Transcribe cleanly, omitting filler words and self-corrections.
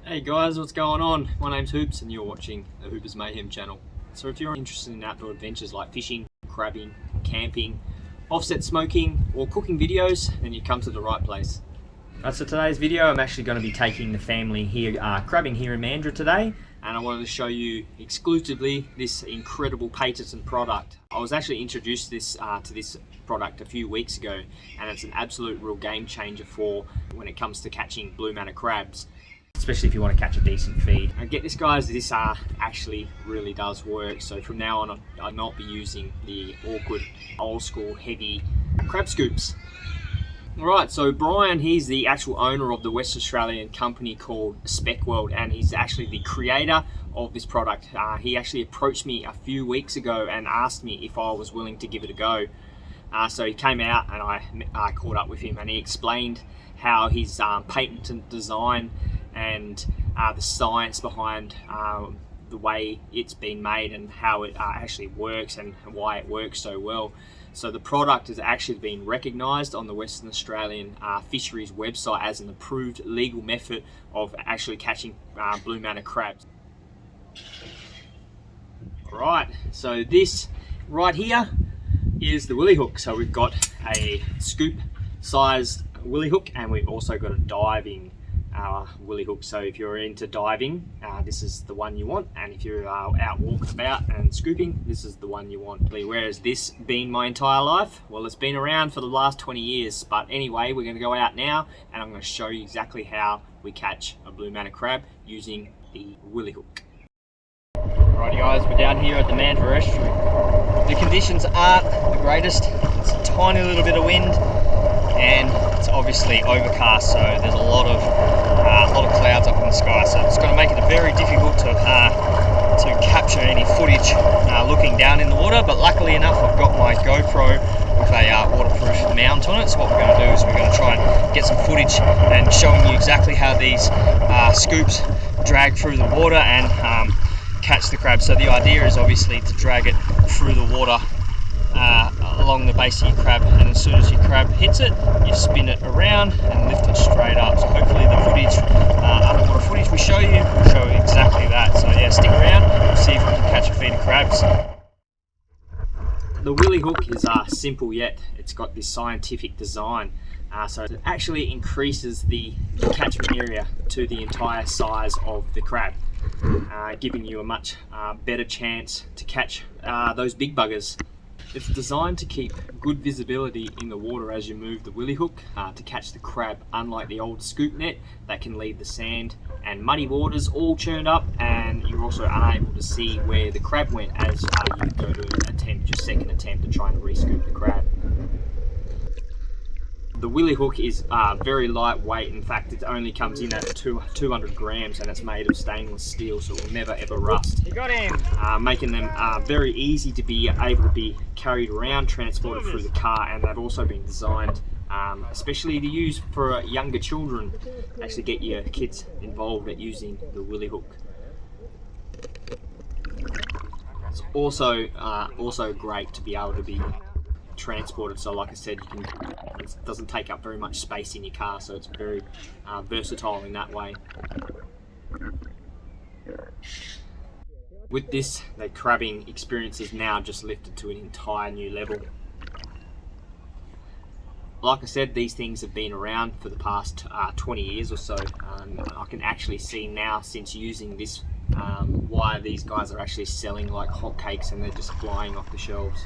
Hey guys, what's going on? My name's Hoops and you're watching the Hoopers Mayhem channel. So if you're interested in outdoor adventures like fishing, crabbing, camping, offset smoking or cooking videos, then you come to the right place. So today's video I'm actually going to be taking the family here crabbing here in Mandurah today, and I wanted to show you exclusively this incredible patented product. I was actually introduced to this product a few weeks ago, and it's an absolute real game changer for when it comes to catching blue manna crabs, especially if you want to catch a decent feed. And get this guys, this actually really does work. So from now on I'll not be using the awkward old school heavy crab scoops. Alright, so Brian, he's the actual owner of the West Australian company called Specweld, and he's actually the creator of this product. He actually approached me a few weeks ago and asked me if I was willing to give it a go. So he came out and I caught up with him, and he explained how his patented design and the science behind the way it's been made and how it actually works and why it works so well. So the product has actually been recognised on the Western Australian Fisheries website as an approved legal method of actually catching blue manna crabs. Alright, so this right here is the Willie Hook. So we've got a scoop sized Willie Hook, and we've also got a diving Willie Hook. So if you're into diving, this is the one you want, and if you're out walking about and scooping, this is the one you want. Where has this been my entire life? Well, it's been around for the last 20 years, but anyway, we're going to go out now and I'm going to show you exactly how we catch a blue manna crab using the Willie Hook. Alrighty guys, we're down here at the Mandurah estuary. The conditions aren't the greatest. It's a tiny little bit of wind and it's obviously overcast, so there's a lot of clouds up in the sky, so it's going to make it very difficult to capture any footage looking down in the water. But luckily enough, I've got my GoPro with a waterproof mount on it, so what we're going to do is we're going to try and get some footage and showing you exactly how these scoops drag through the water and catch the crab. So the idea is obviously to drag it through the water along the base of your crab, and as soon as your crab hits it, you spin it around and lift it straight up. So hopefully the footage, underwater footage we show you, will show you exactly that. So yeah, stick around, we'll see if we can catch a feed of crabs. The Willie Hook is simple, yet it's got this scientific design. So it actually increases the catchment area to the entire size of the crab, giving you a much better chance to catch those big buggers. It's designed to keep good visibility in the water as you move the Willie Hook to catch the crab, unlike the old scoop net that can leave the sand and muddy waters all churned up, and you're also unable to see where the crab went as you go to attempt your second attempt to try and re-scoop the crab. The Willie Hook is very lightweight. In fact, it only comes in at 200 grams, and it's made of stainless steel, so it will never ever rust. You got him! Making them very easy to be able to be carried around, transported through the car, and they've also been designed especially to use for younger children. Actually get your kids involved at using the Willie Hook. It's also great to be able to be transported, so like I said, it doesn't take up very much space in your car, so it's very versatile in that way. With this, the crabbing experience is now just lifted to an entire new level. Like I said, these things have been around for the past 20 years or so. I can actually see now, since using this, why these guys are actually selling like hotcakes and they're just flying off the shelves.